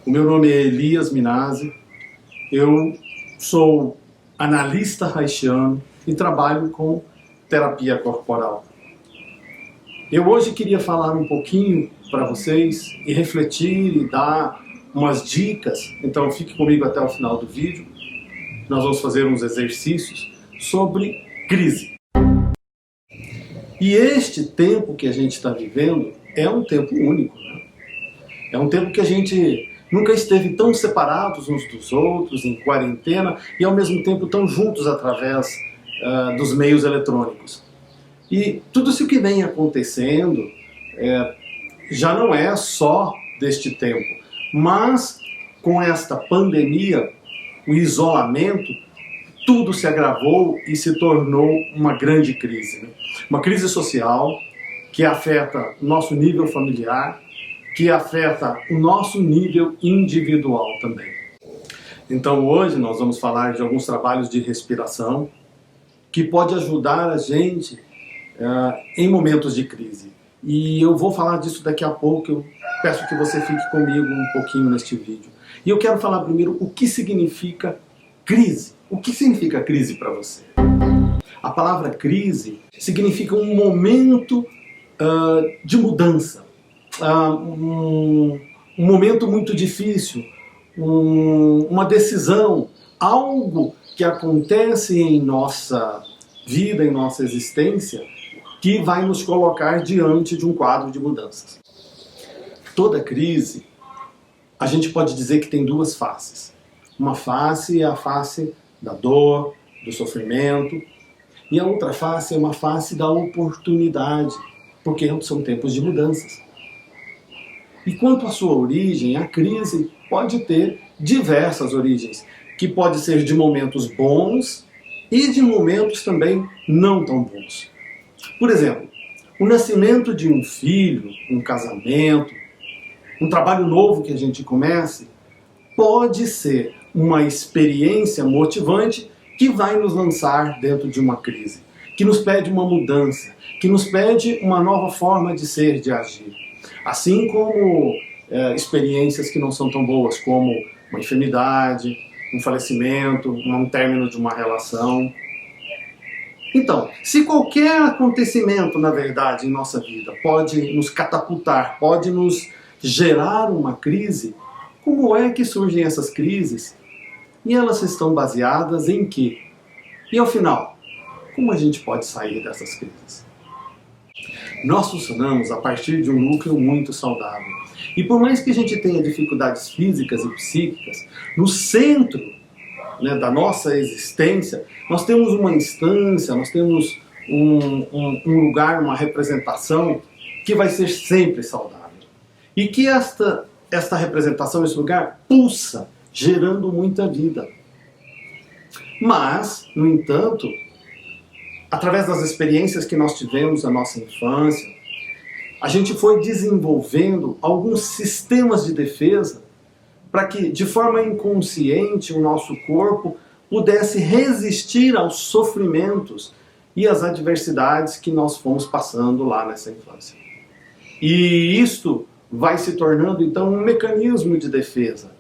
O meu nome é Elias Minasi, eu sou analista haitiano e trabalho com terapia corporal. Eu hoje queria falar um pouquinho para vocês e refletir e dar umas dicas, então fique comigo até o final do vídeo. Nós vamos fazer uns exercícios sobre crise. E este tempo que a gente está vivendo é um tempo único, né? É um tempo que a gente nunca esteve tão separados uns dos outros, em quarentena, e ao mesmo tempo tão juntos através dos meios eletrônicos. E tudo isso que vem acontecendo já não é só deste tempo, mas com esta pandemia, o isolamento, tudo se agravou e se tornou uma grande crise, né? Uma crise social que afeta o nosso nível familiar, que afeta o nosso nível individual também. Então hoje nós vamos falar de alguns trabalhos de respiração que pode ajudar a gente em momentos de crise. E eu vou falar disso daqui a pouco, eu peço que você fique comigo um pouquinho neste vídeo. E eu quero falar primeiro o que significa crise. O que significa crise para você? A palavra crise significa um momento de mudança. Um momento muito difícil, uma decisão, algo que acontece em nossa vida, em nossa existência, que vai nos colocar diante de um quadro de mudanças. Toda crise, a gente pode dizer que tem duas faces. Uma face é a face da dor, do sofrimento, e a outra face é uma face da oportunidade, porque são tempos de mudanças. E quanto à sua origem, a crise pode ter diversas origens, que pode ser de momentos bons e de momentos também não tão bons. Por exemplo, o nascimento de um filho, um casamento, um trabalho novo que a gente comece, pode ser uma experiência motivante que vai nos lançar dentro de uma crise, que nos pede uma mudança, que nos pede uma nova forma de ser, de agir. Assim como experiências que não são tão boas, como uma enfermidade, um falecimento, um término de uma relação. Então, se qualquer acontecimento, na verdade, em nossa vida pode nos catapultar, pode nos gerar uma crise, como é que surgem essas crises? E elas estão baseadas em quê? E ao final, como a gente pode sair dessas crises? Nós funcionamos a partir de um núcleo muito saudável. E por mais que a gente tenha dificuldades físicas e psíquicas, no centro, né, da nossa existência, nós temos uma instância, nós temos um lugar, uma representação que vai ser sempre saudável. E que esta representação, esse lugar, pulsa, gerando muita vida. Mas, no entanto, através das experiências que nós tivemos na nossa infância, a gente foi desenvolvendo alguns sistemas de defesa para que, de forma inconsciente, o nosso corpo pudesse resistir aos sofrimentos e às adversidades que nós fomos passando lá nessa infância. E isto vai se tornando, então, um mecanismo de defesa.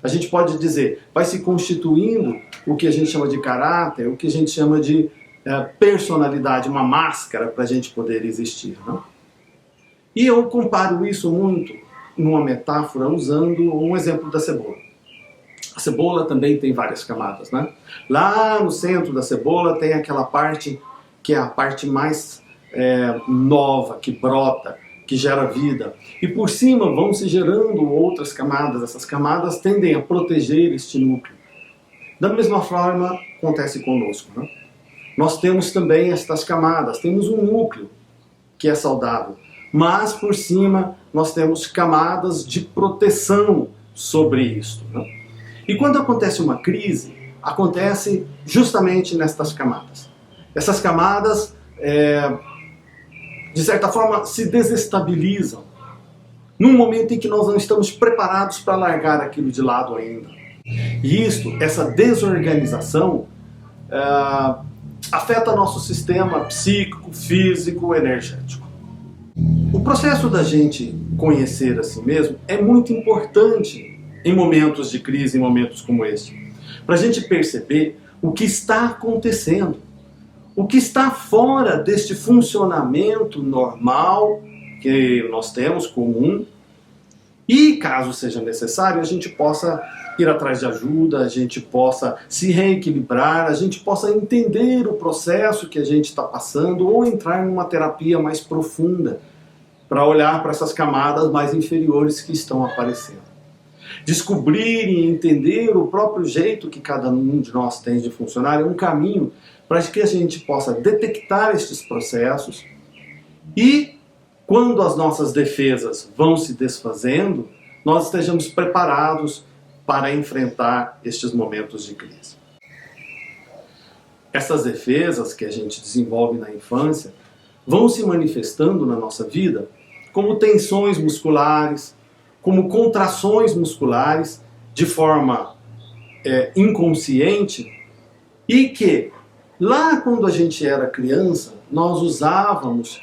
A gente pode dizer, vai se constituindo o que a gente chama de caráter, o que a gente chama de personalidade, uma máscara para a gente poder existir, né? E eu comparo isso muito numa metáfora usando um exemplo da cebola. A cebola também tem várias camadas, né? Lá no centro da cebola tem aquela parte que é a parte mais nova, que brota, que gera vida. E por cima vão se gerando outras camadas. Essas camadas tendem a proteger este núcleo. Da mesma forma, acontece conosco, né? Nós temos também estas camadas. Temos um núcleo que é saudável. Mas por cima nós temos camadas de proteção sobre isto, né? E quando acontece uma crise, acontece justamente nestas camadas. Essas camadas, de certa forma, se desestabilizam num momento em que nós não estamos preparados para largar aquilo de lado ainda. E essa desorganização, afeta nosso sistema psíquico, físico, energético. O processo da gente conhecer a si mesmo é muito importante em momentos de crise, em momentos como este? Para a gente perceber o que está acontecendo, o que está fora deste funcionamento normal que nós temos, comum, e caso seja necessário, a gente possa ir atrás de ajuda, a gente possa se reequilibrar, a gente possa entender o processo que a gente está passando ou entrar numa terapia mais profunda para olhar para essas camadas mais inferiores que estão aparecendo. Descobrir e entender o próprio jeito que cada um de nós tem de funcionar é um caminho para que a gente possa detectar estes processos e, quando as nossas defesas vão se desfazendo, nós estejamos preparados para enfrentar estes momentos de crise. Essas defesas que a gente desenvolve na infância vão se manifestando na nossa vida como tensões musculares, como contrações musculares de forma inconsciente e que, lá quando a gente era criança, nós usávamos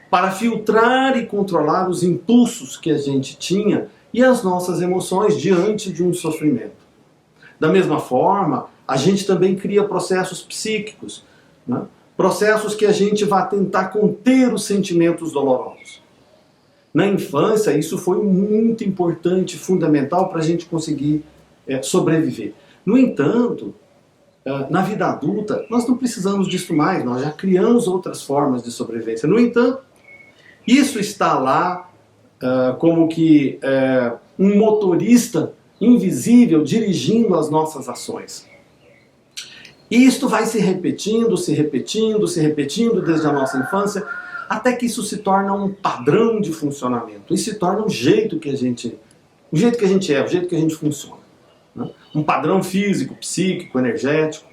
para filtrar e controlar os impulsos que a gente tinha e as nossas emoções diante de um sofrimento. Da mesma forma, a gente também cria processos psíquicos, né? Processos que a gente vai tentar conter os sentimentos dolorosos. Na infância, isso foi muito importante, fundamental para a gente conseguir sobreviver. No entanto, na vida adulta, nós não precisamos disso mais, nós já criamos outras formas de sobrevivência. No entanto, isso está lá como que um motorista invisível dirigindo as nossas ações. E isto vai se repetindo, se repetindo, se repetindo desde a nossa infância, até que isso se torna um padrão de funcionamento. E se torna o jeito que a gente é, o jeito que a gente funciona. Né? Um padrão físico, psíquico, energético.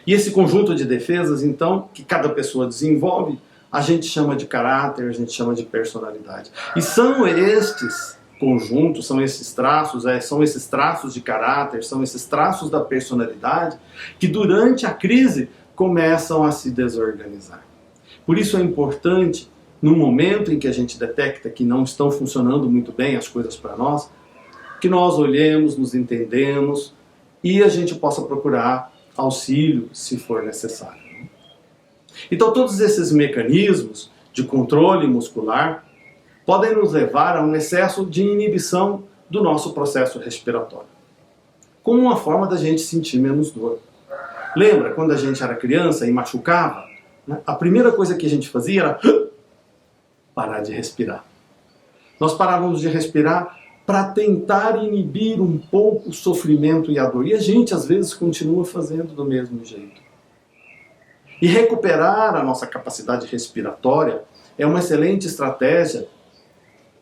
E esse conjunto de defesas, então, que cada pessoa desenvolve, a gente chama de caráter, a gente chama de personalidade. E são estes conjuntos, são esses traços de caráter, são esses traços da personalidade que durante a crise começam a se desorganizar. Por isso é importante, no momento em que a gente detecta que não estão funcionando muito bem as coisas para nós, que nós olhemos, nos entendemos e a gente possa procurar auxílio se for necessário. Então todos esses mecanismos de controle muscular podem nos levar a um excesso de inibição do nosso processo respiratório, como uma forma da gente sentir menos dor. Lembra quando a gente era criança e machucava? A primeira coisa que a gente fazia era parar de respirar. Nós parávamos de respirar para tentar inibir um pouco o sofrimento e a dor. E a gente, às vezes, continua fazendo do mesmo jeito. E recuperar a nossa capacidade respiratória é uma excelente estratégia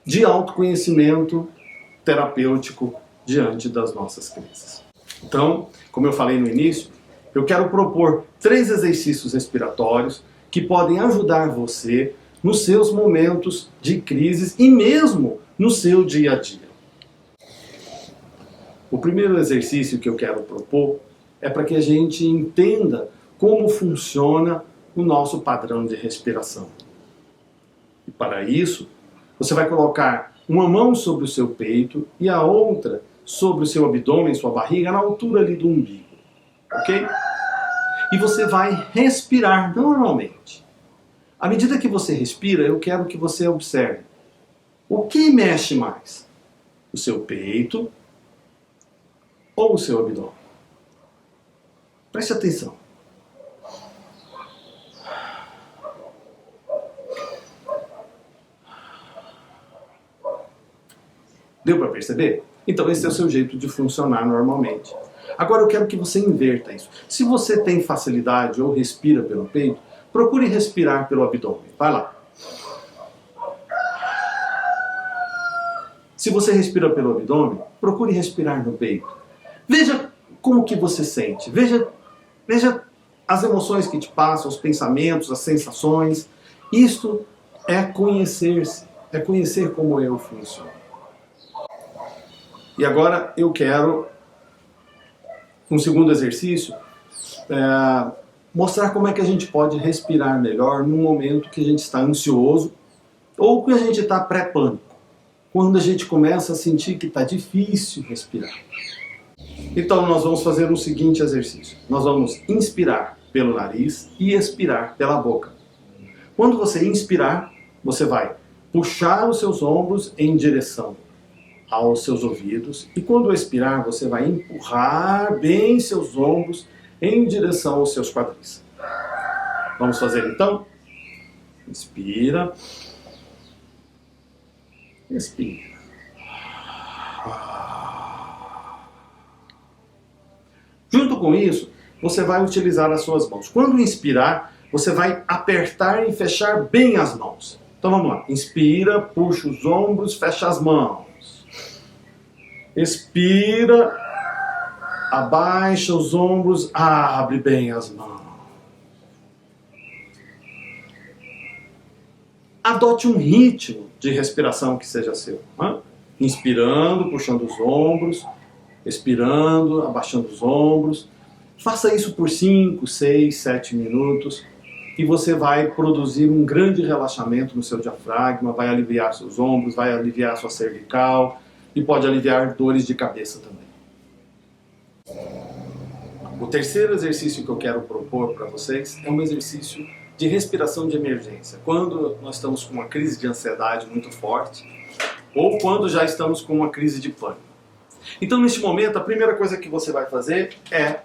de autoconhecimento terapêutico diante das nossas crises. Então, como eu falei no início, eu quero propor 3 exercícios respiratórios que podem ajudar você nos seus momentos de crises e mesmo no seu dia a dia. O primeiro exercício que eu quero propor é para que a gente entenda como funciona o nosso padrão de respiração. E para isso, você vai colocar uma mão sobre o seu peito e a outra sobre o seu abdômen, sua barriga, na altura ali do umbigo. Ok? E você vai respirar normalmente. À medida que você respira, eu quero que você observe o que mexe mais? O seu peito ou o seu abdômen? Preste atenção. Deu para perceber? Então esse é o seu jeito de funcionar normalmente. Agora eu quero que você inverta isso. Se você tem facilidade ou respira pelo peito, procure respirar pelo abdômen. Vai lá. Se você respira pelo abdômen, procure respirar no peito. Veja como que você sente. Veja as emoções que te passam, os pensamentos, as sensações. Isto é conhecer-se. É conhecer como eu funciono. E agora eu quero, um segundo exercício, mostrar como é que a gente pode respirar melhor num momento que a gente está ansioso ou que a gente está pré-pânico. quando a gente começa a sentir que está difícil respirar. Então nós vamos fazer o seguinte exercício. Nós vamos inspirar pelo nariz e expirar pela boca. Quando você inspirar, você vai puxar os seus ombros em direção aos seus ouvidos. E quando expirar, você vai empurrar bem seus ombros em direção aos seus quadris. Vamos fazer então? Inspira. Expira. Junto com isso, você vai utilizar as suas mãos. Quando inspirar, você vai apertar e fechar bem as mãos. Então vamos lá. Inspira, puxa os ombros, fecha as mãos. Expira, abaixa os ombros, abre bem as mãos. Adote um ritmo de respiração que seja seu. Inspirando, puxando os ombros, expirando, abaixando os ombros. Faça isso por 5, 6, 7 minutos e você vai produzir um grande relaxamento no seu diafragma, vai aliviar seus ombros, vai aliviar sua cervical e pode aliviar dores de cabeça também. O terceiro exercício que eu quero propor para vocês é um exercício de respiração de emergência. Quando nós estamos com uma crise de ansiedade muito forte ou quando já estamos com uma crise de pânico. Então, neste momento, a primeira coisa que você vai fazer é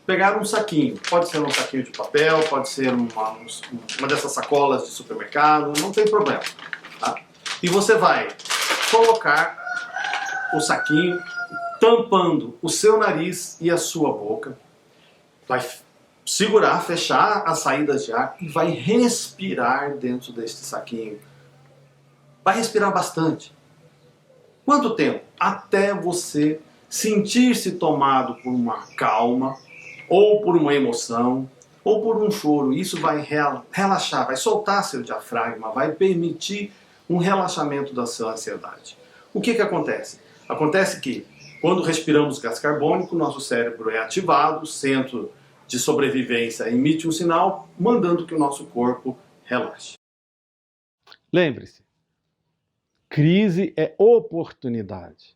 pegar um saquinho. Pode ser um saquinho de papel, pode ser uma dessas sacolas de supermercado, não tem problema. Tá? E você vai colocar o saquinho tampando o seu nariz e a sua boca. Vai segurar, fechar as saídas de ar e vai respirar dentro deste saquinho. Vai respirar bastante. Quanto tempo? Até você sentir-se tomado por uma calma, ou por uma emoção, ou por um choro. Isso vai relaxar, vai soltar seu diafragma, vai permitir um relaxamento da sua ansiedade. O que acontece? Acontece que, quando respiramos gás carbônico, nosso cérebro é ativado, o centro de sobrevivência emite um sinal, mandando que o nosso corpo relaxe. Lembre-se, crise é oportunidade.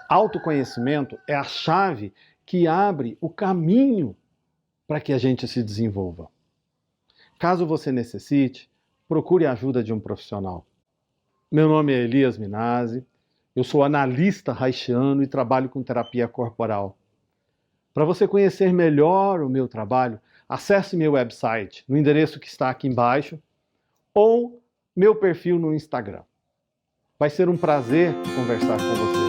Autoconhecimento é a chave que abre o caminho para que a gente se desenvolva. Caso você necessite, procure a ajuda de um profissional. Meu nome é Elias Minasi, eu sou analista haitiano e trabalho com terapia corporal. Para você conhecer melhor o meu trabalho, acesse meu website no endereço que está aqui embaixo ou meu perfil no Instagram. Vai ser um prazer conversar com você.